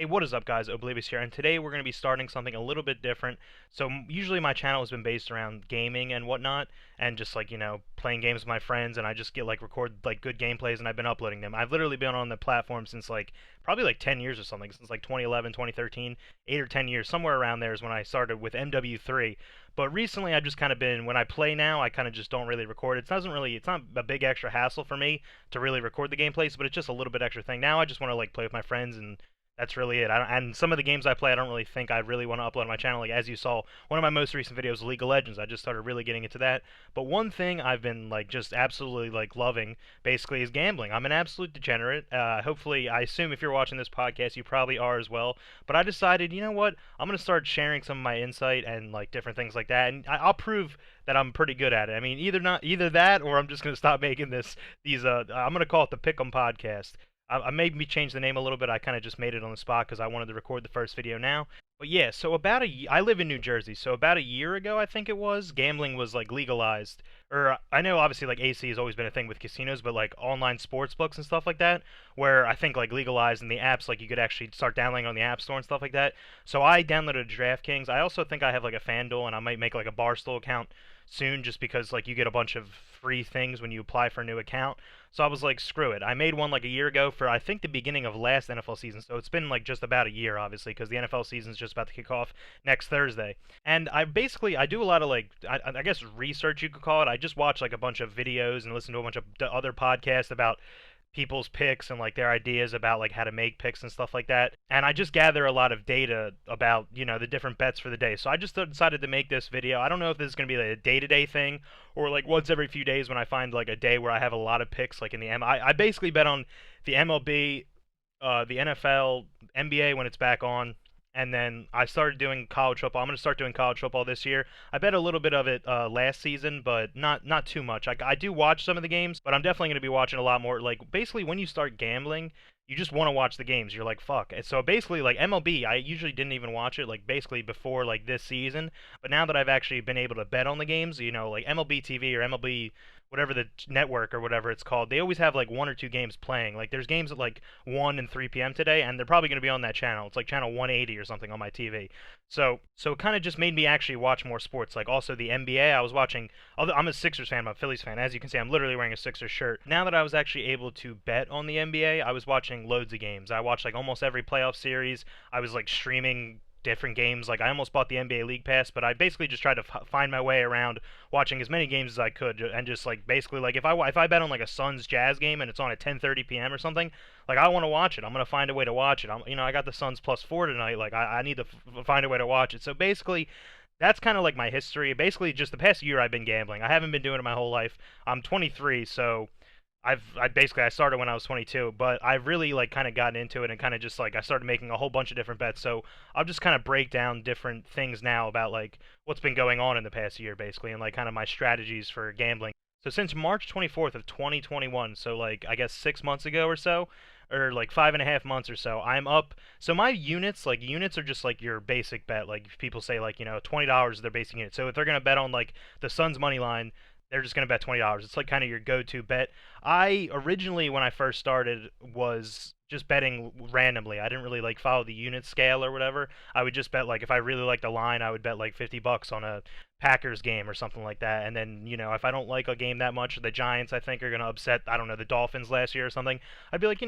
Hey, what is up, guys? Oblivious here, and today we're going to be starting something a little bit different. So, usually my channel has been based around gaming and whatnot, and just like, playing games with my friends, and I just get like record like good gameplays, and I've been uploading them. I've literally been on the platform since like probably like 10 years or something, since like 2011, 2013, 8 or 10 years, somewhere around there is when I started with MW3. But recently, I've just kind of been, when I play now, I kind of just don't really record. It's not a big extra hassle for me to really record the gameplays, but it's just a little bit extra thing. Now I just want to like play with my friends and that's really it. And some of the games I play, I don't really think I really want to upload on my channel. Like as you saw, one of my most recent videos, League of Legends. I just started really getting into that. But one thing I've been like just absolutely like loving, basically, is gambling. I'm an absolute degenerate. Hopefully, I assume if you're watching this podcast, you probably are as well. But I decided, you know what? I'm gonna start sharing some of my insight and like different things like that, and I'll prove that I'm pretty good at it. I mean, either that, or I'm just gonna stop making these. I'm gonna call it the Pick'em Podcast. I made me change the name a little bit. I kind of just made it on the spot because I wanted to record the first video now. But yeah, so I live in New Jersey, so about a year ago, I think it was, gambling was like legalized. Or I know obviously like AC has always been a thing with casinos, but like online sports books and stuff like that, where I think like legalized and the apps like you could actually start downloading on the App Store and stuff like that. So I downloaded DraftKings. I also think I have like a FanDuel, and I might make like a Barstool account soon just because like you get a bunch of free things when you apply for a new account. So I was like, screw it. I made one like a year ago for I think the beginning of last NFL season. So it's been like just about a year, obviously, because the NFL season is just about to kick off next Thursday. And I do a lot of like I guess research, you could call it. I just watch like a bunch of videos and listen to a bunch of other podcasts about people's picks and like their ideas about like how to make picks and stuff like that. And I just gather a lot of data about, the different bets for the day. So I just decided to make this video. I don't know if this is going to be like a day-to-day thing or like once every few days when I find like a day where I have a lot of picks like in the I basically bet on the MLB, the NFL, NBA when it's back on. And then I started doing college football. I'm going to start doing college football this year. I bet a little bit of it last season, but not too much. I do watch some of the games, but I'm definitely going to be watching a lot more. Like, basically, when you start gambling, you just want to watch the games. You're like, fuck. And so basically, like MLB, I usually didn't even watch it, like basically before like this season. But now that I've actually been able to bet on the games, like MLB TV or MLB whatever the network or whatever it's called, they always have like one or two games playing. Like there's games at like 1 and 3 p.m. today, and they're probably going to be on that channel. It's like channel 180 or something on my TV. So it kind of just made me actually watch more sports. Like also the NBA, I was watching. I'm a Sixers fan, I'm a Phillies fan. As you can see, I'm literally wearing a Sixers shirt. Now that I was actually able to bet on the NBA, I was watching loads of games. I watched like almost every playoff series. I was like streaming different games. Like I almost bought the NBA League Pass, but I basically just tried to find my way around watching as many games as I could, and just like basically like if I bet on like a Suns Jazz game and it's on at 10:30 p.m. or something, like I want to watch it. I'm gonna find a way to watch it. I got the Suns +4 tonight. Like I need to find a way to watch it. So basically. That's kind of like my history. Basically, just the past year I've been gambling. I haven't been doing it my whole life. I'm 23, so I started when I was 22, but I've really like kind of gotten into it and kind of just like I started making a whole bunch of different bets. So I'll just kind of break down different things now about like what's been going on in the past year basically, and like kind of my strategies for gambling. So since March 24th of 2021, so like I guess 6 months ago or so, or like 5.5 months or so, I'm up. So my units are just like your basic bet. Like if people say like $20 is their basic unit. So if they're gonna bet on like the Suns money line, they're just going to bet $20. It's like kind of your go-to bet. I originally, when I first started, was just betting randomly. I didn't really like follow the unit scale or whatever. I would just bet like if I really liked a line, I would bet like $50 on a Packers game or something like that. And then, if I don't like a game that much, the Giants I think are going to upset, I don't know, the Dolphins last year or something, I'd be like,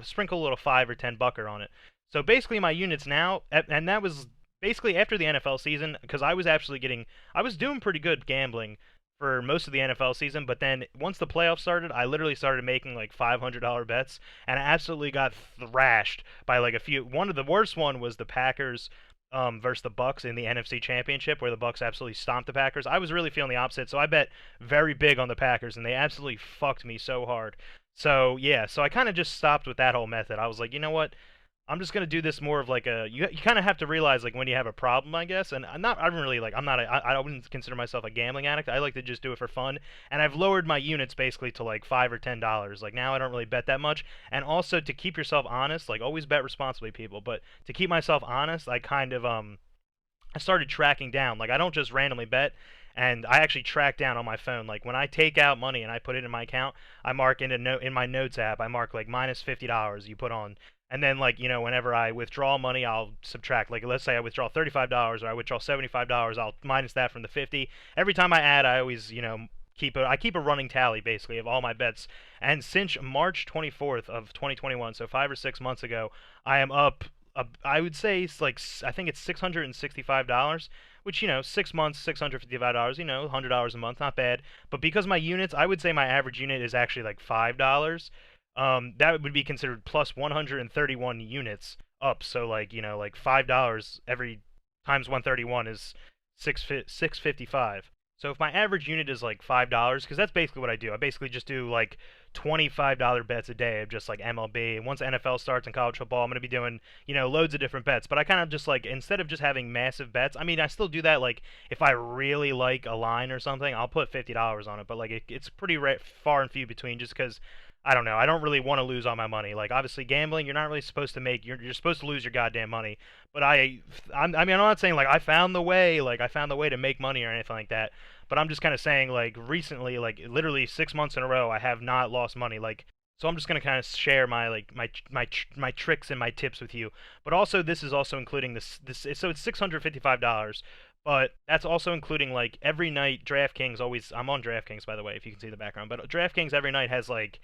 sprinkle a little 5 or 10 bucker on it. So basically my units now, and that was basically after the NFL season, because I was doing pretty good gambling for most of the NFL season, but then once the playoffs started, I literally started making like $500 bets, and I absolutely got thrashed by like a few. One of the worst one was the Packers versus the Bucks in the NFC Championship, where the Bucks absolutely stomped the Packers. I was really feeling the opposite, so I bet very big on the Packers, and they absolutely fucked me so hard. So yeah, so I kind of just stopped with that whole method. I was like, you know what? I'm just gonna do this more of like you kind of have to realize like when you have a problem, I guess. And I'm really like I wouldn't consider myself a gambling addict. I like to just do it for fun. And I've lowered my units basically to like $5 or $10. Like now I don't really bet that much. And also to keep yourself honest, like always bet responsibly, people. But to keep myself honest, I kind of I started tracking down. Like I don't just randomly bet. And I actually track down on my phone. Like when I take out money and I put it in my account, I mark in my notes app. I mark like -$50. You put on And then like, whenever I withdraw money, I'll subtract. Like let's say I withdraw $35 or I withdraw $75, I'll minus that from the 50. Every time I add, I always, keep a running tally basically of all my bets. And since March 24th of 2021, so 5 or 6 months ago, I am up, I would say it's like I think it's $665, which 6 months, $655, $100 a month, not bad. But because my units, I would say my average unit is actually like $5. That would be considered plus 131 units up. So like like $5 every times 131 is 655. So if my average unit is like $5, because that's basically what I do. I basically just do like $25 bets a day of just like MLB. And once NFL starts in college football, I'm gonna be doing loads of different bets. But I kind of just like, instead of just having massive bets, I mean I still do that. Like if I really like a line or something, I'll put $50 on it. But like it's pretty far and few between, just because I don't know. I don't really want to lose all my money. Like obviously gambling, you're not really supposed to make. You're supposed to lose your goddamn money. But I mean, I'm not saying like I found the way. Like I found the way to make money or anything like that. But I'm just kind of saying like recently, like literally 6 months in a row, I have not lost money. Like so, I'm just gonna kind of share my like my tricks and my tips with you. But also, this is also including this. So it's $655. But that's also including like every night DraftKings always. I'm on DraftKings by the way, if you can see the background. But DraftKings every night has like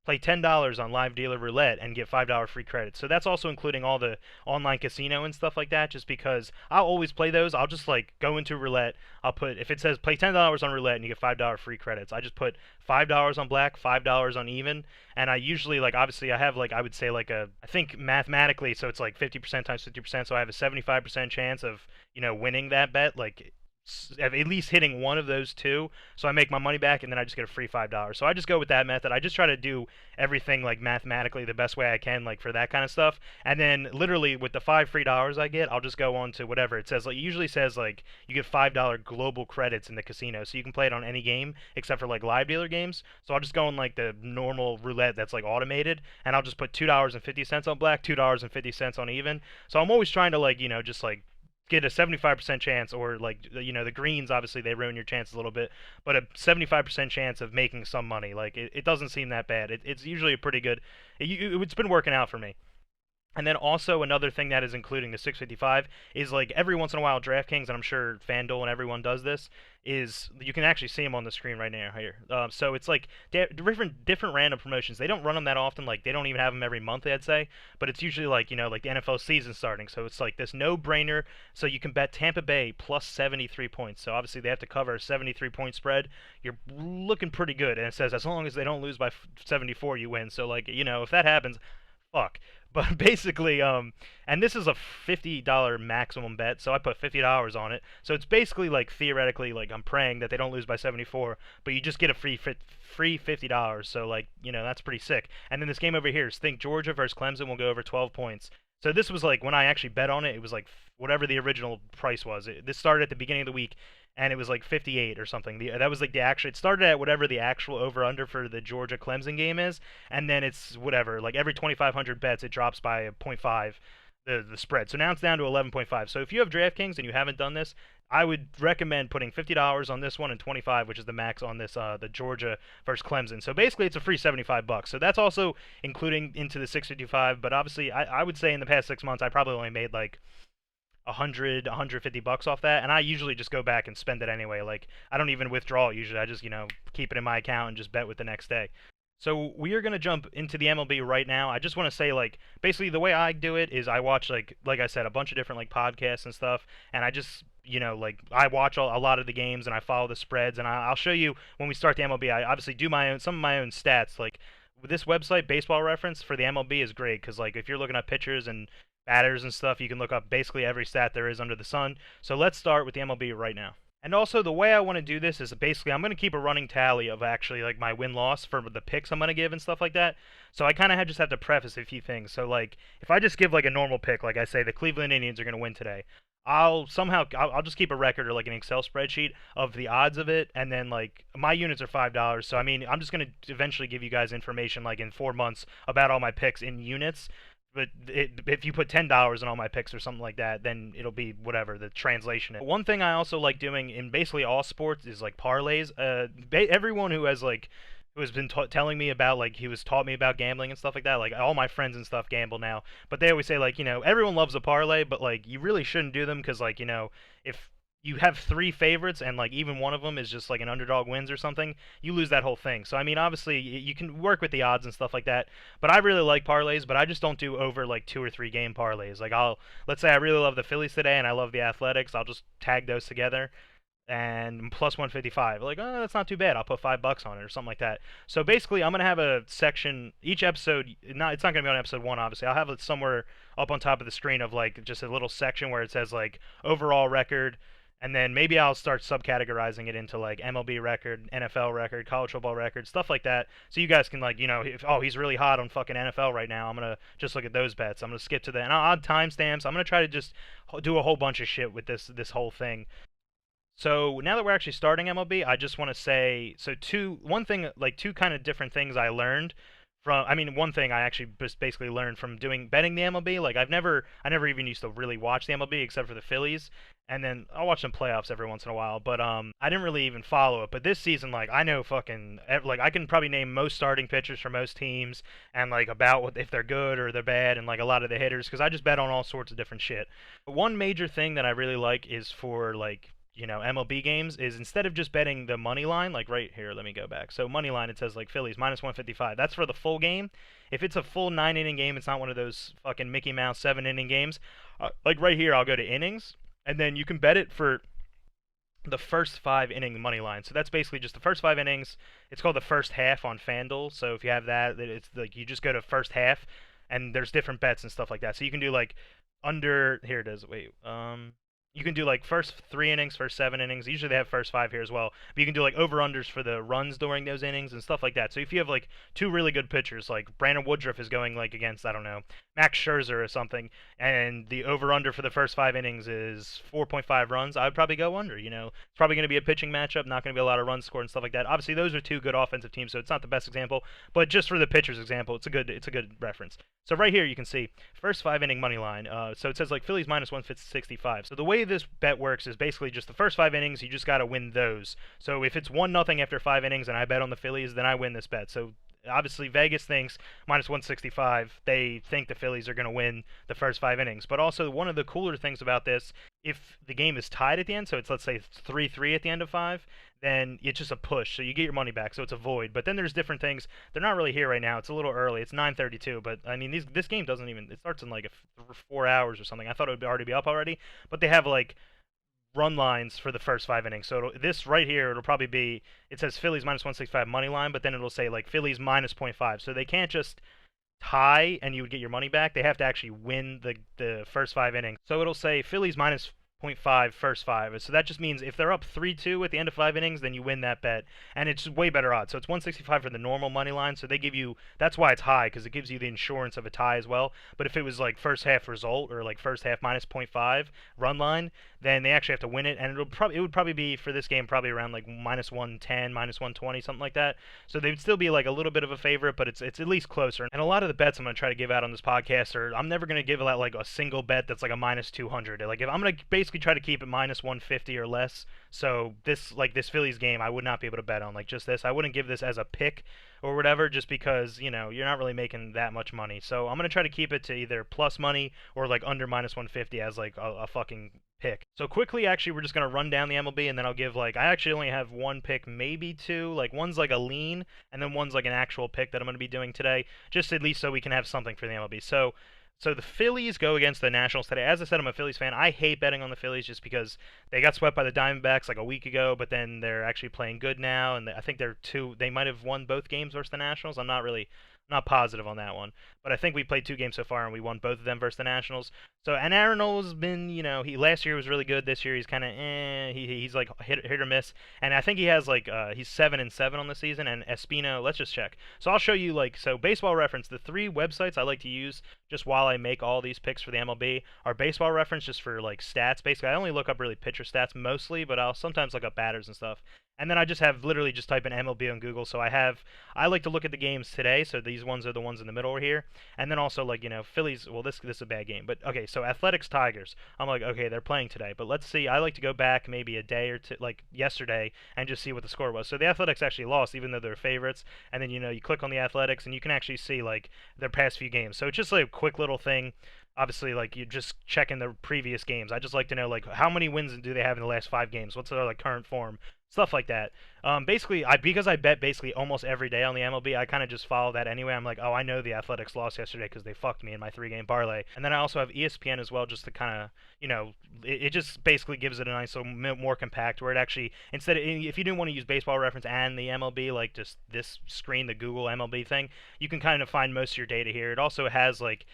play $10 on live dealer roulette and get $5 free credit. So that's also including all the online casino and stuff like that, just because I'll always play those. I'll just like go into roulette. I'll put, if it says play $10 on roulette and you get $5 free credits, I just put $5 on black, $5 on even. And I usually, like, obviously I have like, I would say like I think mathematically, so it's like 50% times 50%. So I have a 75% chance of, winning that bet. Like at least hitting one of those two, so I make my money back, and then I just get a free $5. So I just go with that method. I just try to do everything like mathematically the best way I can, like for that kind of stuff. And then literally with the $5 free I get, I'll just go on to whatever it says. Like it usually says like you get $5 global credits in the casino, so you can play it on any game except for like live dealer games. So I'll just go on like the normal roulette that's like automated, and I'll just put $2.50 on black, $2.50 on even. So I'm always trying to like just like get a 75% chance, or like the greens obviously they ruin your chances a little bit, but a 75% chance of making some money. Like it doesn't seem that bad. It's usually a pretty good. It's been working out for me. And then also another thing that is including the 655 is like every once in a while DraftKings, and I'm sure FanDuel and everyone does this, is you can actually see them on the screen right now here. So it's like different random promotions. They don't run them that often. Like they don't even have them every month, I'd say. But it's usually like like the NFL season starting. So it's like this no-brainer. So you can bet Tampa Bay plus 73 points. So obviously they have to cover a 73-point spread. You're looking pretty good, and it says as long as they don't lose by 74, you win. So like if that happens, fuck. But basically, and this is a $50 maximum bet, so I put $50 on it. So it's basically like theoretically, like I'm praying that they don't lose by 74, but you just get a free $50. So like that's pretty sick. And then this game over here is think Georgia versus Clemson will go over 12 points. So this was like when I actually bet on it, it was like whatever the original price was. This started at the beginning of the week, and it was like 58 or something. That was like the actual. It started at whatever the actual over under for the Georgia Clemson game is, and then it's whatever. Like every 2,500 bets, it drops by a point 0.5 the spread. So now it's down to 11.5. So if you have DraftKings and you haven't done this, I would recommend putting $50 on this one and 25, which is the max on this the Georgia versus Clemson. So basically, it's a free $75. So that's also including into the 655. But obviously, I would say in the past 6 months, I probably only made like 150 bucks off that, and I usually just go back and spend it anyway. Like I don't even withdraw it usually. I just keep it in my account and just bet with the next day. So we are going to jump into the MLB right now. I just want to say, like, basically the way I do it is I watch, like I said, a bunch of different, like, podcasts and stuff, and I just, like, I watch a lot of the games, and I follow the spreads, and I'll show you when we start the MLB. I obviously do some of my own stats. Like, this website, Baseball Reference, for the MLB is great, because, like, if you're looking at pitchers and batters and stuff, you can look up basically every stat there is under the sun. So let's start with the MLB right now. And also, the way I want to do this is basically I'm going to keep a running tally of actually like my win-loss for the picks I'm going to give and stuff like that. So I kind of just have to preface a few things. So like if I just give like a normal pick, like I say the Cleveland Indians are going to win today, I'll just keep a record or like an Excel spreadsheet of the odds of it, and then like my units are $5. So I mean I'm just going to eventually give you guys information like in 4 months about all my picks in units. But if you put $10 in all my picks or something like that, then it'll be whatever the translation is. One thing I also like doing in basically all sports is like parlays. Everyone who has like who has been telling me about like he was taught me about gambling and stuff like that. Like all my friends and stuff gamble now, but they always say like everyone loves a parlay, but like you really shouldn't do them because like if you have three favorites and like even one of them is just like an underdog wins or something, you lose that whole thing. So I mean, obviously you can work with the odds and stuff like that, but I really like parlays, but I just don't do over like 2 or 3 game parlays. Like let's say I really love the Phillies today and I love the Athletics, I'll just tag those together and plus 155. Like, oh, that's not too bad. I'll put $5 on it or something like that. So basically, I'm gonna have a section each episode. It's not gonna be on episode one, obviously. I'll have it somewhere up on top of the screen of like just a little section where it says like overall record, and then maybe I'll start subcategorizing it into like MLB record, NFL record, college football record, stuff like that. So you guys can like, if he's really hot on fucking NFL right now, I'm gonna just look at those bets. I'm gonna skip to the and I'll add timestamps. I'm gonna try to just do a whole bunch of shit with this whole thing. So now that we're actually starting MLB, I just want to say one thing, like two kind of different things I learned from. I mean, one thing I actually just basically learned from doing betting the MLB. Like I never even used to really watch the MLB except for the Phillies, and then I'll watch some playoffs every once in a while. But I didn't really even follow it. But this season, like I know fucking like I can probably name most starting pitchers for most teams and like about what if they're good or they're bad and like a lot of the hitters because I just bet on all sorts of different shit. But one major thing that I really like is for like MLB games is instead of just betting the money line, like right here, let me go back. So money line, it says like Phillies minus 155. That's for the full game. If it's a full 9 inning game, it's not one of those fucking Mickey Mouse 7 inning games. Like right here, I'll go to innings, and then you can bet it for the first 5 inning money line. So that's basically just the first 5 innings. It's called the first half on FanDuel. So if you have that, it's like you just go to first half, and there's different bets and stuff like that. So you can do like under here it is. Wait, you can do like first 3 innings, first 7 innings. Usually they have first 5 here as well. But you can do like over-unders for the runs during those innings and stuff like that. So if you have like two really good pitchers, like Brandon Woodruff is going like against, I don't know, Max Scherzer or something, and the over-under for the first 5 innings is 4.5 runs, I would probably go under. It's probably going to be a pitching matchup, not going to be a lot of runs scored and stuff like that. Obviously, those are two good offensive teams, so it's not the best example. But just for the pitcher's example, it's a good reference. So right here you can see first 5 inning money line. So it says like Phillies minus 165. So the way this bet works is basically just the first 5 innings. You just got to win those. So if it's 1-0 after 5 innings and I bet on the Phillies, then I win this bet. So obviously Vegas thinks minus 165. They think the Phillies are going to win the first 5 innings. But also one of the cooler things about this, if the game is tied at the end, so it's let's say 3-3 at the end of 5, then it's just a push, so you get your money back, so it's a void. But then there's different things. They're not really here right now. It's a little early. It's 9:32, but I mean, this game doesn't even. It starts in like 4 hours or something. I thought it would already be up already, but they have like run lines for the first 5 innings. So this right here, it'll probably be. It says Phillies minus 165 money line, but then it'll say like Phillies minus .5. So they can't just tie and you would get your money back. They have to actually win the first 5 innings. So it'll say Phillies minus .5 first 5. So that just means if they're up 3-2 at the end of 5 innings, then you win that bet, and it's way better odds. So it's 165 for the normal money line. So they give you that's why it's high because it gives you the insurance of a tie as well. But if it was like first half result or like first half minus .5 run line, then they actually have to win it, and it would probably be for this game probably around like minus 110, minus 120, something like that. So they would still be like a little bit of a favorite, but it's at least closer. And a lot of the bets I'm gonna try to give out on this podcast are I'm never gonna give out like a single bet that's like a minus 200. Like if I'm gonna basically try to keep it minus 150 or less. So this Phillies game I would not be able to bet on like just this. I wouldn't give this as a pick or whatever just because you're not really making that much money. So I'm gonna try to keep it to either plus money or like under minus 150 as like a fucking pick. So quickly, actually, we're just going to run down the MLB, and then I'll give, like, I actually only have one pick, maybe two. Like, one's like a lean, and then one's like an actual pick that I'm going to be doing today, just at least so we can have something for the MLB. So the Phillies go against the Nationals today. As I said, I'm a Phillies fan. I hate betting on the Phillies just because they got swept by the Diamondbacks like a week ago, but then they're actually playing good now, and I think they might have won both games versus the Nationals. I'm not positive on that one, but I think we played 2 games so far and we won both of them versus the Nationals. So and Aaron Nola's been, he last year was really good. This year he's kind of he's like hit or miss, and I think he has like he's 7-7 on the season. And Espino, let's just check. So I'll show you Baseball Reference. The 3 websites I like to use just while I make all these picks for the MLB are Baseball Reference just for like stats. Basically, I only look up really pitcher stats mostly, but I'll sometimes look up batters and stuff. And then I just have literally just type in MLB on Google. So I like to look at the games today. So these ones are the ones in the middle here. And then also like Phillies. Well, this is a bad game, but okay. So Athletics Tigers. I'm like, okay, they're playing today, but let's see. I like to go back maybe a day or two, like yesterday, and just see what the score was. So the Athletics actually lost, even though they're favorites. And then you click on the Athletics, and you can actually see like their past few games. So it's just like a quick little thing. Obviously, like you just checking the previous games. I just like to know like how many wins do they have in the last 5 games? What's their like current form? Stuff like that. Basically, because I bet basically almost every day on the MLB, I kind of just follow that anyway. I'm like, oh, I know the Athletics lost yesterday because they fucked me in my 3-game parlay. And then I also have ESPN as well, just to kind of, it just basically gives it a nice little more compact where it actually instead of, if you didn't want to use Baseball Reference and the MLB, like just this screen, the Google MLB thing, you can kind of find most of your data here. It also has like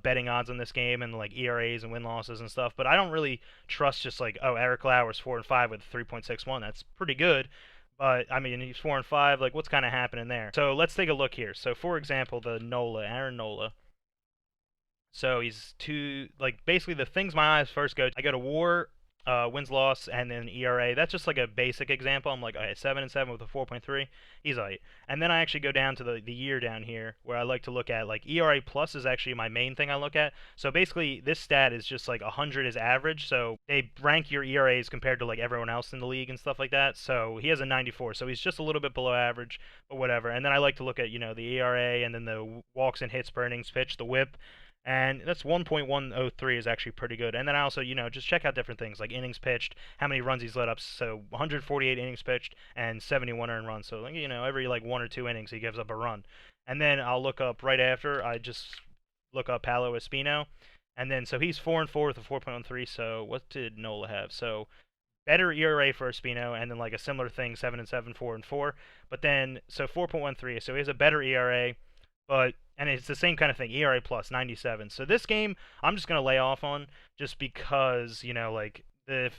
betting odds on this game and like ERAs and win losses and stuff. But I don't really trust just like, oh, Eric Lauer's 4-5 with 3.61. That's pretty good. But I mean, he's 4-5. Like, what's kind of happening there? So let's take a look here. So for example, the Aaron Nola. So he's like basically the things my eyes first go. I go to WAR, wins loss, and then ERA. That's just like a basic example. I'm like, all right, 7-7 with a 4.3. He's all right. And then I actually go down to the year down here where I like to look at like ERA plus is actually my main thing I look at. So basically, this stat is just like 100 is average. So they rank your ERAs compared to like everyone else in the league and stuff like that. So he has a 94. So he's just a little bit below average, but whatever. And then I like to look at the ERA and then the walks and hits per innings pitched, the WHIP. And that's 1.103 is actually pretty good. And then I also, just check out different things like innings pitched, how many runs he's let up. So 148 innings pitched and 71 earned runs. So, every like 1 or 2 innings he gives up a run. And then I'll look up right after, I just look up Paolo Espino. And then, so he's 4-4 with a 4.13. So what did Nola have? So better ERA for Espino, and then like a similar thing, 7-7, 4-4. But then, so 4.13. So he has a better ERA. And it's the same kind of thing, ERA plus 97. So this game, I'm just gonna lay off on just because like the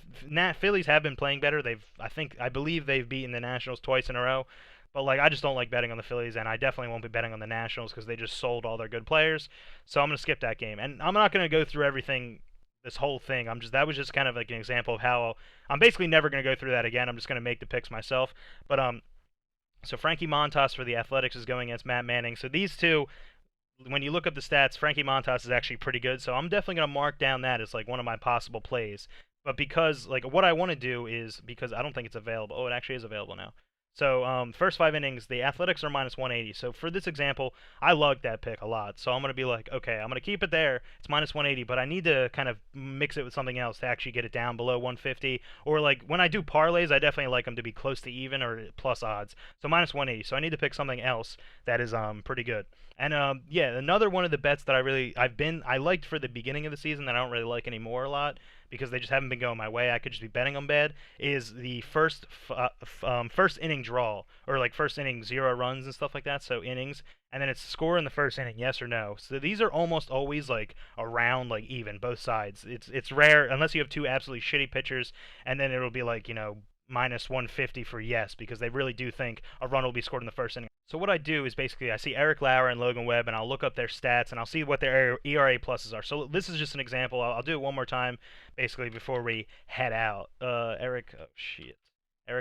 Phillies have been playing better. I believe they've beaten the Nationals twice in a row. But like I just don't like betting on the Phillies, and I definitely won't be betting on the Nationals because they just sold all their good players. So I'm gonna skip that game, and I'm not gonna go through everything. This whole thing, that was just kind of like an example of how I'm basically never gonna go through that again. I'm just gonna make the picks myself. But so Frankie Montas for the Athletics is going against Matt Manning. So these two, when you look up the stats, Frankie Montas is actually pretty good. So I'm definitely going to mark down that as like one of my possible plays. But because like what I want to do is, because I don't think it's available. Oh, it actually is available now. So first 5 innings, the Athletics are minus 180. So for this example, I lugged that pick a lot. So I'm going to be like, okay, I'm going to keep it there. It's minus 180, but I need to kind of mix it with something else to actually get it down below 150. Or like when I do parlays, I definitely like them to be close to even or plus odds. So minus 180. So I need to pick something else that is pretty good. And yeah, another one of the bets that I liked for the beginning of the season that I don't really like anymore a lot because they just haven't been going my way. I could just be betting them bad. Is the first inning draw, or like first inning 0 runs and stuff like that. So innings, and then it's score in the first inning, yes or no. So these are almost always like around like even both sides. It's rare unless you have 2 absolutely shitty pitchers, and then it'll be like minus 150 for yes, because they really do think a run will be scored in the first inning. So what I do is basically I see Eric Lauer and Logan Webb, and I'll look up their stats, and I'll see what their ERA pluses are. So this is just an example. I'll do it one more time, basically, before we head out. Eric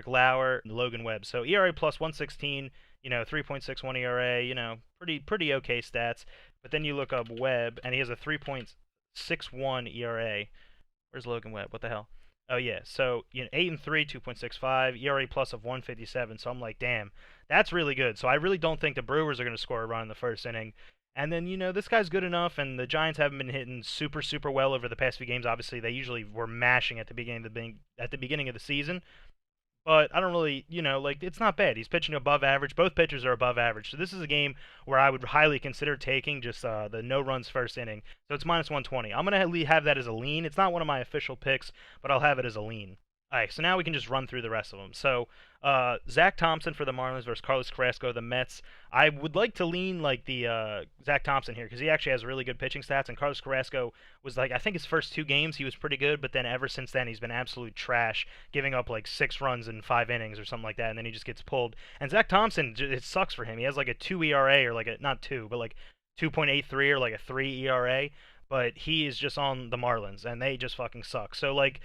Lauer and Logan Webb. So ERA plus 116, 3.61 ERA, pretty okay stats. But then you look up Webb, and he has a 3.61 ERA. Where's Logan Webb? What the hell? Oh yeah, so 8-3, 2.65, ERA plus of 157. So I'm like, damn, that's really good. So I really don't think the Brewers are going to score a run in the first inning. And then this guy's good enough, and the Giants haven't been hitting super well over the past few games. Obviously, they usually were mashing at the beginning of the season. But I don't really, like, it's not bad. He's pitching above average. Both pitchers are above average. So this is a game where I would highly consider taking just the no runs first inning. So it's minus 120. I'm going to have that as a lean. It's not one of my official picks, but I'll have it as a lean. All right, so now we can just run through the rest of them. So Zach Thompson for the Marlins versus Carlos Carrasco, the Mets. I would like to lean like the Zach Thompson here because he actually has really good pitching stats. And Carlos Carrasco was like, I think his first 2 games he was pretty good, but then ever since then he's been absolute trash, giving up like 6 runs in 5 innings or something like that, and then he just gets pulled. And Zach Thompson, it sucks for him. He has like a 2 ERA or like not 2, but like 2.83 or like a 3 ERA. But he is just on the Marlins, and they just fucking suck. So like,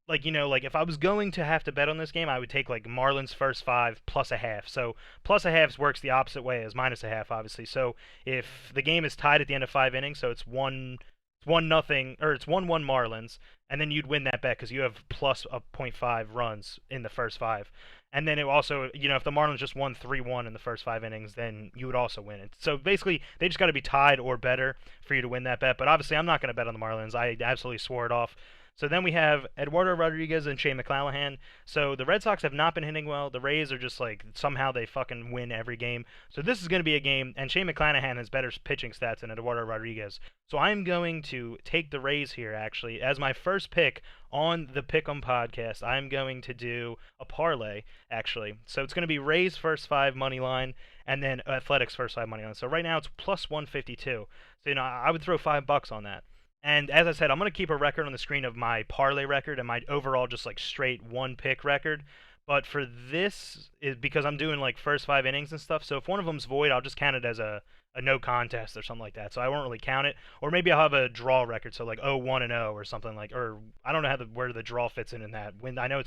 like like if I was going to have to bet on this game, I would take like Marlins first five plus a half. So plus a half works the opposite way as minus a half, obviously. So if the game is tied at the end of 5 innings, so it's one nothing or it's 1-1 Marlins, and then you'd win that bet because you have plus a .5 runs in the first five. And then it also, if the Marlins just won 3-1 in the first 5 innings, then you would also win it. So basically, they just got to be tied or better for you to win that bet. But obviously, I'm not going to bet on the Marlins. I absolutely swore it off. So then we have Eduardo Rodriguez and Shane McClanahan. So the Red Sox have not been hitting well. The Rays are just like somehow they fucking win every game. So this is going to be a game, and Shane McClanahan has better pitching stats than Eduardo Rodriguez. So I'm going to take the Rays here actually as my first pick on the Pick'em podcast. I'm going to do a parlay actually. So it's going to be Rays first five money line and then Athletics first five money line. So right now it's plus 152. So I would throw $5 on that. And as I said, I'm going to keep a record on the screen of my parlay record and my overall just like straight one pick record. But for this, is because I'm doing like first 5 innings and stuff. So if one of them's void, I'll just count it as a no contest or something like that. So I won't really count it. Or maybe I'll have a draw record, so like 0-1-0 or something like. Or I don't know where the draw fits in that. When I know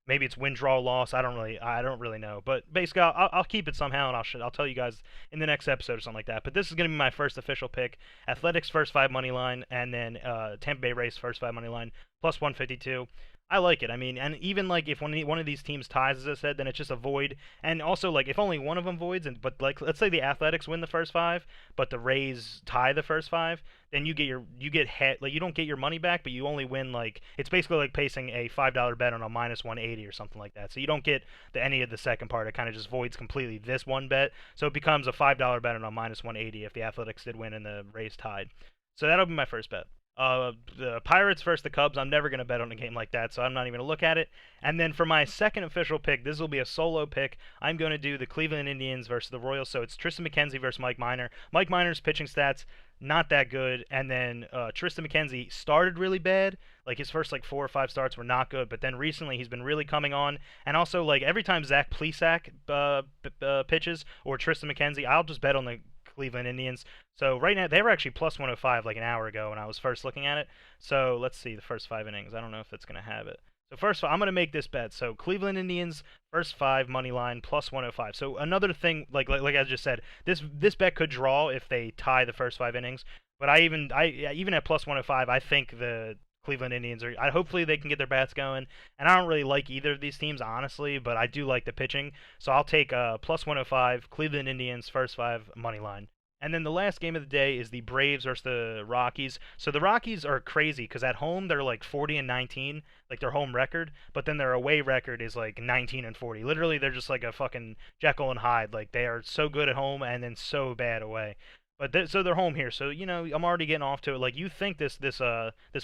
maybe it's win, draw, loss. I don't really know. But basically, I'll keep it somehow, and I'll tell you guys in the next episode or something like that. But this is gonna be my first official pick: Athletics first five money line, and then Tampa Bay Rays first five money line plus 152. I like it. I mean, and even like if one of these teams ties, as I said, then it's just a void. And also like if only one of them voids, but like let's say the Athletics win the first five, but the Rays tie the first five, then you get like you don't get your money back, but you only win like it's basically like placing a $5 bet on a minus 180 or something like that. So you don't get any of the second part. It kind of just voids completely this one bet. So it becomes a $5 bet on a minus 180 if the Athletics did win and the Rays tied. So that'll be my first bet. The Pirates versus the Cubs. I'm never going to bet on a game like that, so I'm not even going to look at it. And then for my second official pick, this will be a solo pick. I'm going to do the Cleveland Indians versus the Royals. So it's Tristan McKenzie versus Mike Minor. Mike Minor's pitching stats, not that good. And then Tristan McKenzie started really bad. Like his first like 4 or 5 starts were not good, but then recently he's been really coming on. And also like every time Zach Plesac pitches or Tristan McKenzie, I'll just bet on the Cleveland Indians. So right now they were actually plus 105 like an hour ago when I was first looking at it. So let's see the first 5 innings. I don't know if it's going to have it. So first I'm going to make this bet. So Cleveland Indians first five money line plus 105. So another thing like I just said, this bet could draw if they tie the first 5 innings. But even at plus 105, I think the Cleveland Indians hopefully they can get their bats going. And I don't really like either of these teams honestly, but I do like the pitching. So I'll take plus 105 Cleveland Indians first five money line. And then the last game of the day is the Braves versus the Rockies. So the Rockies are crazy because at home they're like 40-19, like their home record, but then their away record is like 19-40. Literally, they're just like a fucking Jekyll and Hyde. Like they are so good at home and then so bad away. But so they're home here, so I'm already getting off to it. Like you think this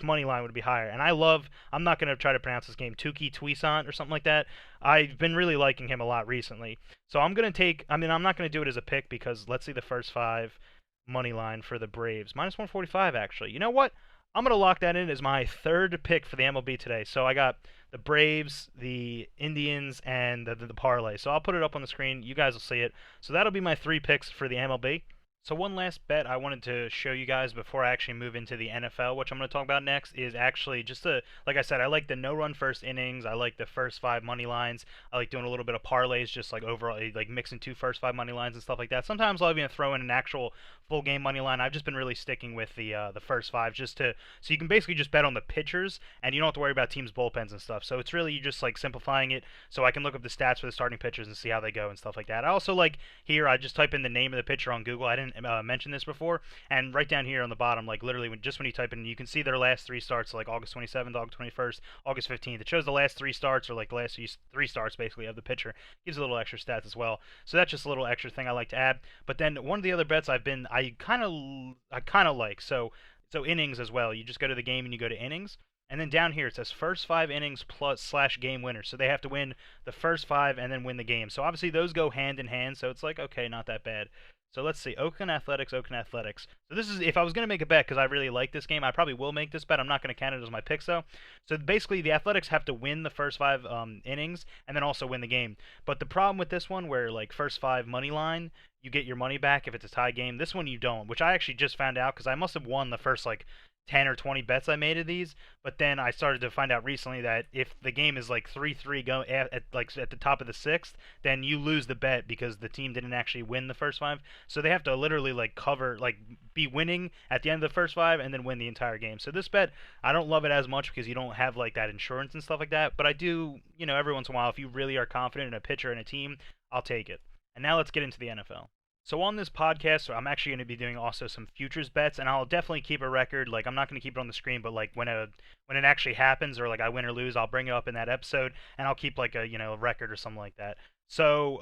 money line would be higher, and I'm not gonna try to pronounce this game Tuki Toussaint or something like that. I've been really liking him a lot recently, so I'm gonna take. I mean, I'm not gonna do it as a pick because let's see the first five money line for the Braves minus 145 actually. You know what? I'm gonna lock that in as my third pick for the MLB today. So I got the Braves, the Indians, and the parlay. So I'll put it up on the screen. You guys will see it. So that'll be my 3 picks for the MLB. So one last bet I wanted to show you guys before I actually move into the NFL, which I'm going to talk about next, is actually like I said, I like the no-run first innings. I like the first five money lines. I like doing a little bit of parlays, just like overall, like mixing 2 first five money lines and stuff like that. Sometimes I'll even throw in an actual full game money line. I've just been really sticking with the first five so you can basically just bet on the pitchers and you don't have to worry about teams' bullpens and stuff. So it's really just like simplifying it so I can look up the stats for the starting pitchers and see how they go and stuff like that. I also like here I just type in the name of the pitcher on Google. I didn't mentioned this before, and right down here on the bottom, like literally when you type in, you can see their last 3 starts, like August 27th, August 21st, August 15th. It shows the last 3 starts, or like the last 3 starts basically of the pitcher. Gives a little extra stats as well. So that's just a little extra thing I like to add. But then one of the other bets I kind of like, so innings as well. You just go to the game and you go to innings. And then down here it says first 5 innings plus / game winner. So they have to win the first 5 and then win the game. So obviously those go hand in hand. So it's like, okay, not that bad. So let's see, Oakland Athletics. So this is, if I was going to make a bet, because I really like this game, I probably will make this bet. I'm not going to count it as my picks, though. So basically, the Athletics have to win the first 5 innings and then also win the game. But the problem with this one, where like first 5 money line, you get your money back if it's a tie game. This one you don't, which I actually just found out because I must have won the first like 10 or 20 bets I made of these, but then I started to find out recently that if the game is like 3-3 go like at the top of the 6th, then you lose the bet because the team didn't actually win the first 5. So they have to literally like cover like be winning at the end of the first 5 and then win the entire game. So this bet, I don't love it as much because you don't have like that insurance and stuff like that, but I do, every once in a while if you really are confident in a pitcher and a team, I'll take it. And now let's get into the NFL. So on this podcast, I'm actually going to be doing also some futures bets, and I'll definitely keep a record. Like I'm not going to keep it on the screen, but like when it actually happens, or like I win or lose, I'll bring it up in that episode, and I'll keep like a a record or something like that. So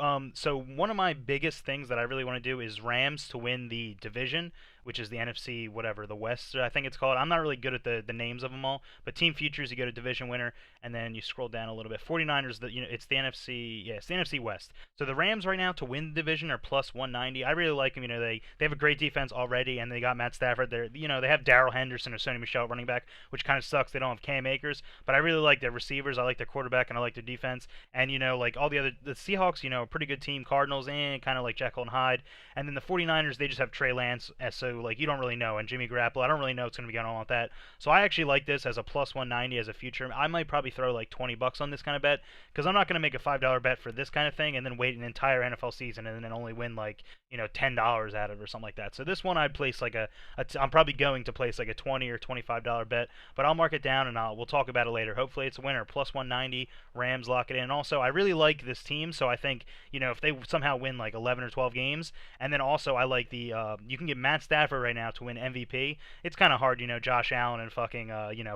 one of my biggest things that I really want to do is Rams to win the division, which is the NFC whatever the West I think it's called. I'm not really good at the names of them all, but team futures you go to division winner, and then you scroll down a little bit. 49ers, it's the NFC, yeah, it's the NFC West. So the Rams right now to win the division are plus 190. I really like them. They have a great defense already, and they got Matt Stafford. They have Darrell Henderson or Sony Michel running back, which kind of sucks. They don't have Cam Akers, but I really like their receivers. I like their quarterback, and I like their defense. And like all the Seahawks, a pretty good team. Cardinals, kind of like Jekyll and Hyde. And then the 49ers, they just have Trey Lance, so like you don't really know, and Jimmy Garoppolo. I don't really know what's going to be going on with that. So I actually like this as a plus 190 as a future. I might probably throw like $20 on this kind of bet because I'm not going to make a $5 bet for this kind of thing and then wait an entire NFL season and then only win like $10 out of it or something like that. So this one I'd place like I'm probably going to place like a $20 or $25 bet, but I'll mark it down and we'll talk about it later. Hopefully it's a winner. Plus 190, Rams lock it in. And also I really like this team, so I think if they somehow win like 11 or 12 games, and then also I like the you can get Matt Stafford right now to win MVP. It's kind of hard, Josh Allen and fucking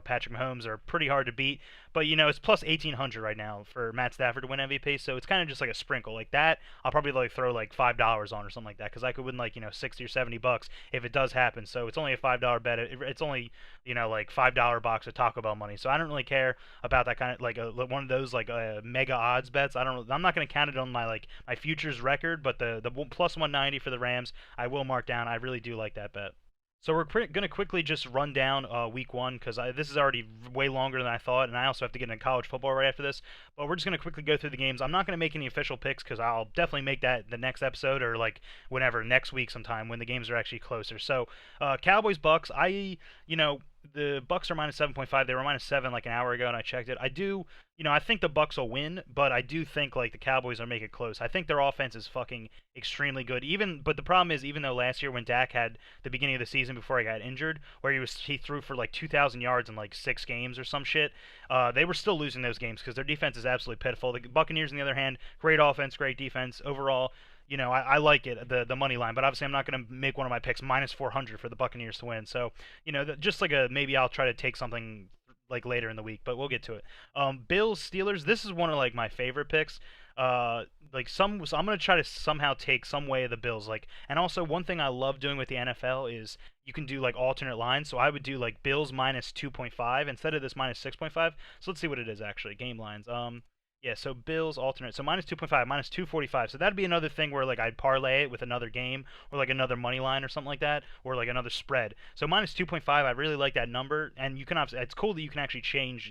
Patrick Mahomes are pretty hard to beat, but it's plus 1800 right now for Matt Stafford to win MVP, so it's kind of just like a sprinkle like that. I'll probably like throw like $5 on or something like that because I could win like 60 or $70 if it does happen. So it's only a $5 bet. It's only like $5 box of Taco Bell money. So I don't really care about that kind of like one of those like mega odds bets. I'm not going to count it on my futures record, but the plus 190 for the Rams I will mark down. I really do like that bet. So we're going to quickly just run down week 1 because this is already way longer than I thought, and I also have to get into college football right after this. But we're just going to quickly go through the games. I'm not going to make any official picks because I'll definitely make that the next episode or like whenever next week sometime when the games are actually closer. So Cowboys Bucks, the Bucks are minus 7.5. They were minus 7 like an hour ago, and I checked it. I think the Bucks will win, but I do think like the Cowboys will make it close. I think their offense is fucking extremely good. But the problem is, even though last year when Dak had the beginning of the season before he got injured, where he threw for like 2,000 yards in like 6 games or some shit, they were still losing those games because their defense is absolutely pitiful. The Buccaneers, on the other hand, great offense, great defense overall. I like it, the money line, but obviously I'm not going to make one of my picks minus 400 for the Buccaneers to win. So, just like maybe I'll try to take something like later in the week, but we'll get to it. Bills Steelers, this is one of like my favorite picks. So I'm gonna try to somehow take some way of the Bills. And also one thing I love doing with the NFL is you can do like alternate lines. So I would do like Bills minus 2.5 instead of this minus 6.5. So let's see what it is actually. Game lines. Yeah, so Bills alternate. So minus 2.5, minus 245. So that'd be another thing where like I'd parlay it with another game or like another money line or something like that, or like another spread. So minus 2.5, I really like that number, and you can it's cool that you can actually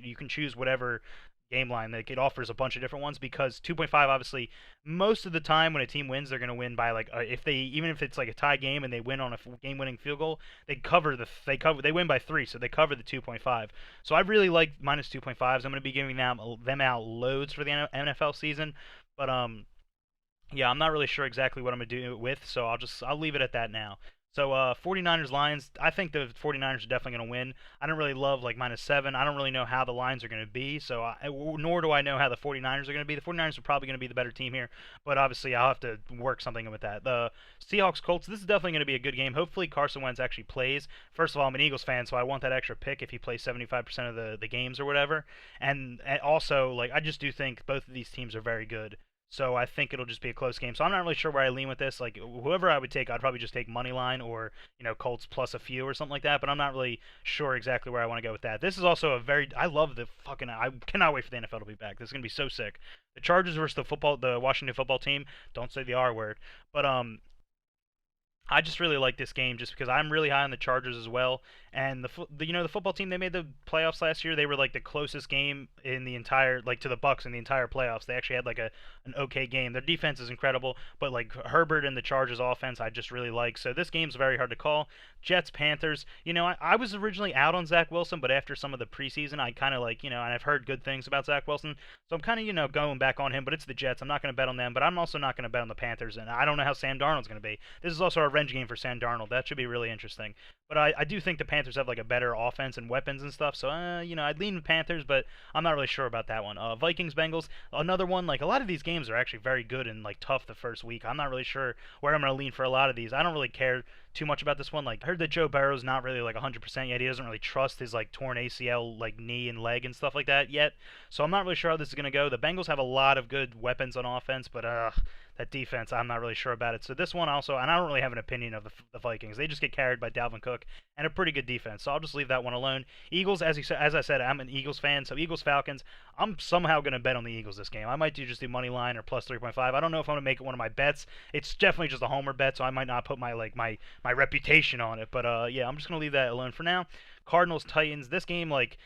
you can choose whatever game line. Like it offers a bunch of different ones because 2.5 obviously most of the time when a team wins they're going to win by like even if it's like a tie game and they win on a game winning field goal, they win by 3, so they cover the 2.5. So I really like minus 2.5s. I'm going to be giving them out loads for the NFL season, but yeah, I'm not really sure exactly what I'm going to do it with, so I'll leave it at that now. So 49ers Lions, I think the 49ers are definitely going to win. I don't really love like minus 7. I don't really know how the lines are going to be, nor do I know how the 49ers are going to be. The 49ers are probably going to be the better team here, but obviously I'll have to work something with that. The Seahawks Colts, this is definitely going to be a good game. Hopefully Carson Wentz actually plays. First of all, I'm an Eagles fan, so I want that extra pick if he plays 75% of the games or whatever. And also, like, I just do think both of these teams are very good. So I think it'll just be a close game. So I'm not really sure where I lean with this. Like whoever I would take, I'd probably just take money line or Colts plus a few or something like that. But I'm not really sure exactly where I want to go with that. This is also I love I cannot wait for the NFL to be back. This is gonna be so sick. The Chargers versus the Washington football team. Don't say the R word. But I just really like this game just because I'm really high on the Chargers as well. And the football team, they made the playoffs last year. They were like the closest game in the entire, like, to the Bucks in the entire playoffs. They actually had like a an okay game. Their defense is incredible, but like Herbert and the Chargers offense, I just really like. So this game's very hard to call. Jets Panthers. I was originally out on Zach Wilson, but after some of the preseason, I kind of like, and I've heard good things about Zach Wilson, so I'm kind of going back on him. But it's the Jets. I'm not going to bet on them, but I'm also not going to bet on the Panthers, and I don't know how Sam Darnold's going to be. This is also a revenge game for Sam Darnold. That should be really interesting. But I do think the Panthers have like a better offense and weapons and stuff. So I'd lean the Panthers, but I'm not really sure about that one. Vikings Bengals, another one. Like a lot of these games are actually very good and like tough the first week. I'm not really sure where I'm gonna lean for a lot of these. I don't really care too much about this one. Like I heard that Joe Burrow's not really like 100% yet. He doesn't really trust his like torn ACL like knee and leg and stuff like that yet. So I'm not really sure how this is gonna go. The Bengals have a lot of good weapons on offense, but that defense, I'm not really sure about it. So this one also, and I don't really have an opinion of the Vikings. They just get carried by Dalvin Cook and a pretty good defense. So I'll just leave that one alone. Eagles, as I said, I'm an Eagles fan. So Eagles Falcons, I'm somehow gonna bet on the Eagles this game. I might just do money line or plus 3.5. I don't know if I'm gonna make it one of my bets. It's definitely just a homer bet, so I might not put my reputation on it. But yeah, I'm just gonna leave that alone for now. Cardinals Titans. This game, like,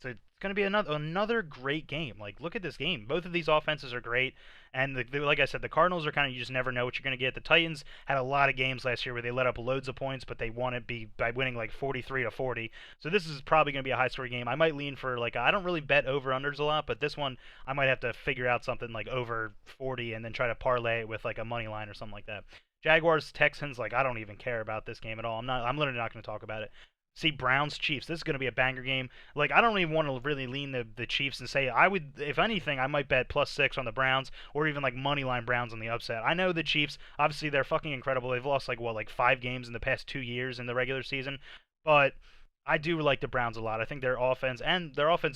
it's going to be another great game. Like, look at this game. Both of these offenses are great, and like I said, the Cardinals are kind of, you just never know what you're going to get. The Titans had a lot of games last year where they let up loads of points, but they won it by winning like 43-40. So this is probably going to be a high scoring game. I might lean for like, I don't really bet over unders a lot, but this one I might have to figure out something like over 40 and then try to parlay it with like a money line or something like that. Jaguars Texans, like I don't even care about this game at all. I'm literally not going to talk about it. See, Browns Chiefs. This is going to be a banger game. Like I don't even want to really lean the Chiefs and say I would, if anything, I might bet +6 on the Browns or even like money line Browns on the upset. I know the Chiefs, obviously they're fucking incredible. They've lost like 5 games in the past 2 years in the regular season, but I do like the Browns a lot. I think their offense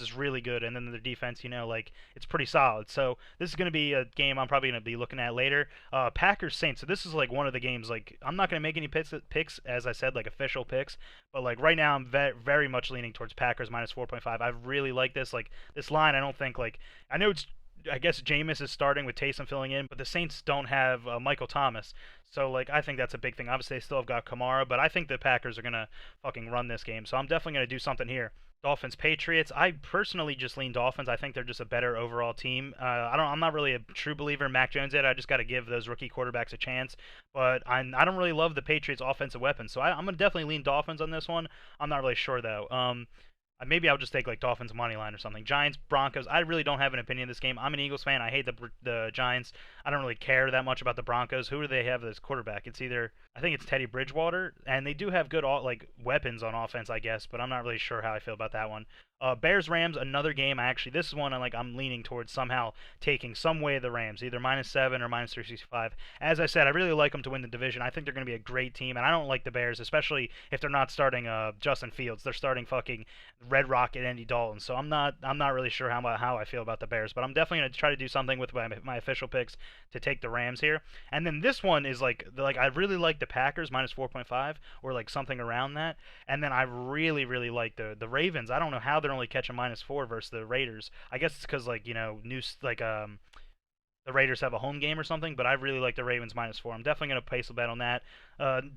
is really good, and then their defense, like it's pretty solid. So this is going to be a game I'm probably going to be looking at later. Packers Saints. So this is like one of the games. Like I'm not going to make any picks, as I said, like official picks. But like right now, I'm very much leaning towards Packers -4.5. I really like this. Like this line, I don't think like I know it's. I guess Jameis is starting with Taysom filling in, but the Saints don't have Michael Thomas. So, like, I think that's a big thing. Obviously, they still have got Kamara, but I think the Packers are going to fucking run this game. So I'm definitely going to do something here. Dolphins, Patriots. I personally just lean Dolphins. I think they're just a better overall team. I'm not really a true believer in Mac Jones yet. I just got to give those rookie quarterbacks a chance. But I don't really love the Patriots' offensive weapons. So I'm going to definitely lean Dolphins on this one. I'm not really sure, though. Maybe I'll just take like Dolphins money line or something. Giants Broncos. I really don't have an opinion of this game. I'm an Eagles fan. I hate the Giants. I don't really care that much about the Broncos. Who do they have as quarterback? It's either I think it's Teddy Bridgewater, and they do have good like weapons on offense, I guess. But I'm not really sure how I feel about that one. Bears Rams. Another game. This is one I'm leaning towards somehow taking some way of the Rams, either -7 or -365. As I said, I really like them to win the division. I think they're going to be a great team, and I don't like the Bears, especially if they're not starting Justin Fields. They're starting fucking Red Rocket Andy Dalton. So I'm not really sure how I feel about the Bears, but I'm definitely gonna try to do something with my official picks to take the Rams here. And then this one is like I really like the Packers -4.5 or like something around that. And then I really like the Ravens. I don't know how they're only catching -4 versus the Raiders. I guess it's because like the Raiders have a home game or something, but I really like the Ravens -4. I'm definitely going to place a bet on that.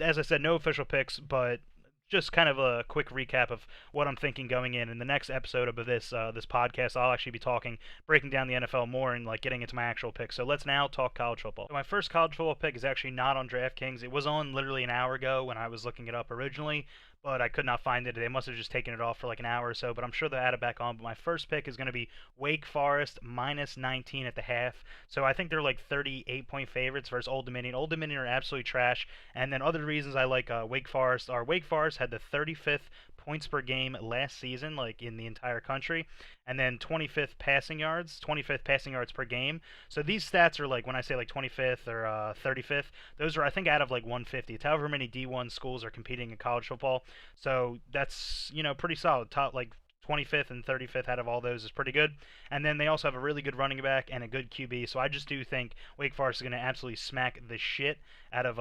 As I said, no official picks, but just kind of a quick recap of what I'm thinking going in. In the next episode of this podcast, I'll actually be breaking down the NFL more and like getting into my actual picks. So let's now talk college football. So my first college football pick is actually not on DraftKings. It was on literally an hour ago when I was looking it up originally, but I could not find it. They must have just taken it off for like an hour or so, but I'm sure they'll add it back on. But my first pick is going to be Wake Forest -19 at the half. So I think they're like 38-point favorites versus Old Dominion. Old Dominion are absolutely trash. And then other reasons I like Wake Forest are Wake Forest had the 35th points per game last season, like in the entire country, and then 25th passing yards per game. So these stats are like when I say like 25th or 35th, those are I think out of like 150. It's however many D1 schools are competing in college football. So that's pretty solid. Top like 25th and 35th out of all those is pretty good. And then they also have a really good running back and a good QB. So I just do think Wake Forest is going to absolutely smack the shit out of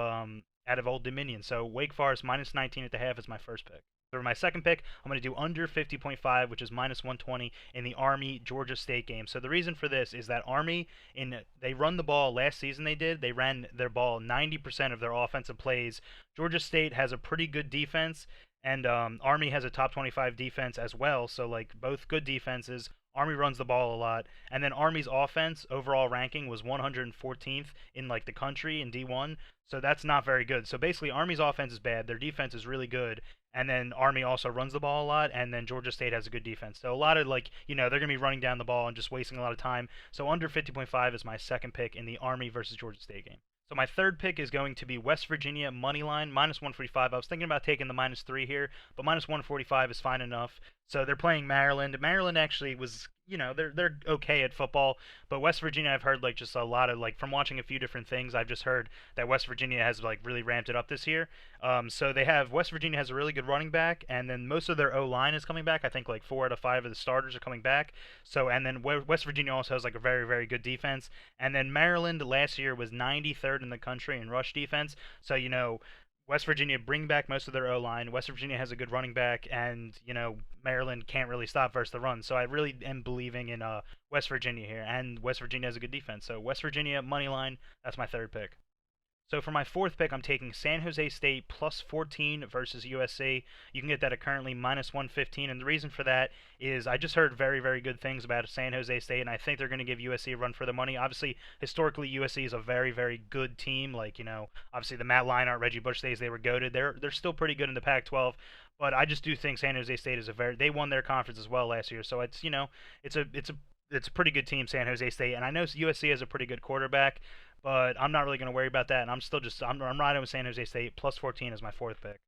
Old Dominion. So Wake Forest -19 at the half is my first pick. For my second pick, I'm going to do under 50.5, which is minus 120 in the Army Georgia State game. So the reason for this is that Army they run the ball last season. They ran their ball 90% of their offensive plays. Georgia State has a pretty good defense, and Army has a top 25 defense as well. So like both good defenses. Army runs the ball a lot, and then Army's offense overall ranking was 114th in like the country in D1. So that's not very good. So basically, Army's offense is bad. Their defense is really good, and then Army also runs the ball a lot, and then Georgia State has a good defense. So a lot of like, they're going to be running down the ball and just wasting a lot of time. So under 50.5 is my second pick in the Army versus Georgia State game. So my third pick is going to be West Virginia money line minus 145. I was thinking about taking the minus 3 here, but minus 145 is fine enough. So they're playing Maryland. Maryland actually was, they're okay at football, but West Virginia I've heard like just a lot of like from watching a few different things. I've just heard that West Virginia has like really ramped it up this year. So they have West Virginia has a really good running back, and then most of their O line is coming back. I think like 4 out of 5 of the starters are coming back. So and then West Virginia also has like a very very good defense, and then Maryland last year was 93rd in the country in rush defense. So West Virginia bring back most of their O line. West Virginia has a good running back, and Maryland can't really stop versus the run. So I really am believing in West Virginia here, and West Virginia has a good defense. So West Virginia money line. That's my third pick. So for my fourth pick, I'm taking San Jose State plus 14 versus USC. You can get that at currently minus 115, and the reason for that is I just heard very, very good things about San Jose State, and I think they're going to give USC a run for the money. Obviously, historically, USC is a very, very good team. Like, obviously the Matt Leinart, Reggie Bush days, they were goated. They're still pretty good in the Pac-12, but I just do think San Jose State is they won their conference as well last year, so it's a pretty good team, San Jose State, and I know USC has a pretty good quarterback, but I'm not really going to worry about that, and I'm riding with San Jose State plus 14 as my fourth pick.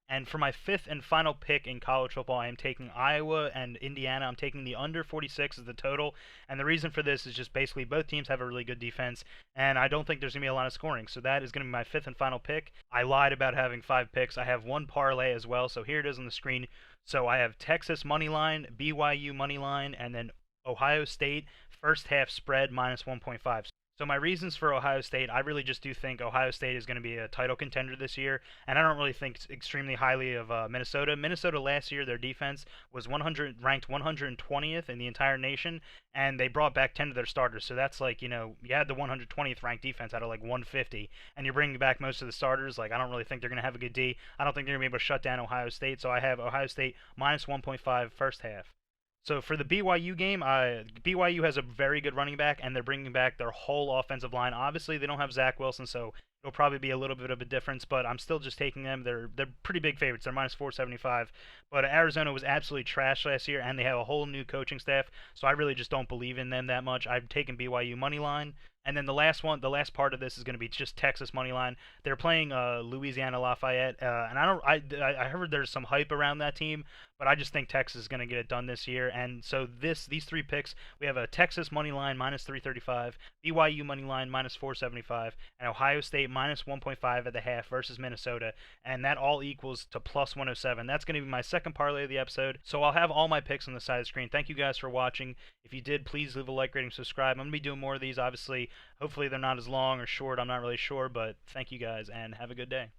And for my fifth and final pick in college football, I am taking Iowa and Indiana. I'm taking the under 46 as the total, and the reason for this is just basically both teams have a really good defense, and I don't think there's going to be a lot of scoring, so that is going to be my fifth and final pick. I lied about having 5 picks. I have one parlay as well, so here it is on the screen. So I have Texas money line, BYU money line, and then Ohio State first half spread minus 1.5. So my reasons for Ohio State, I really just do think Ohio State is going to be a title contender this year, and I don't really think extremely highly of Minnesota. Minnesota last year, their defense was ranked 120th in the entire nation, and they brought back 10 of their starters. So that's like, you had the 120th ranked defense out of like 150, and you're bringing back most of the starters. Like, I don't really think they're going to have a good D. I don't think they're going to be able to shut down Ohio State, so I have Ohio State minus 1.5 first half. So for the BYU game, BYU has a very good running back, and they're bringing back their whole offensive line. Obviously, they don't have Zach Wilson, so it'll probably be a little bit of a difference. But I'm still just taking them. They're pretty big favorites. They're minus 475. But Arizona was absolutely trash last year, and they have a whole new coaching staff. So I really just don't believe in them that much. I've taken BYU money line. And then the last part of this is going to be just Texas money line. They're playing Louisiana Lafayette, and I heard there's some hype around that team, but I just think Texas is going to get it done this year. And so these 3 picks, we have a Texas money line minus 335, BYU money line minus 475, and Ohio State minus 1.5 at the half versus Minnesota, and that all equals to plus 107. That's going to be my second parlay of the episode. So I'll have all my picks on the side of the screen. Thank you guys for watching. If you did, please leave a like, rating, subscribe. I'm going to be doing more of these, obviously. Hopefully they're not as long or short. I'm not really sure, but thank you guys, and have a good day.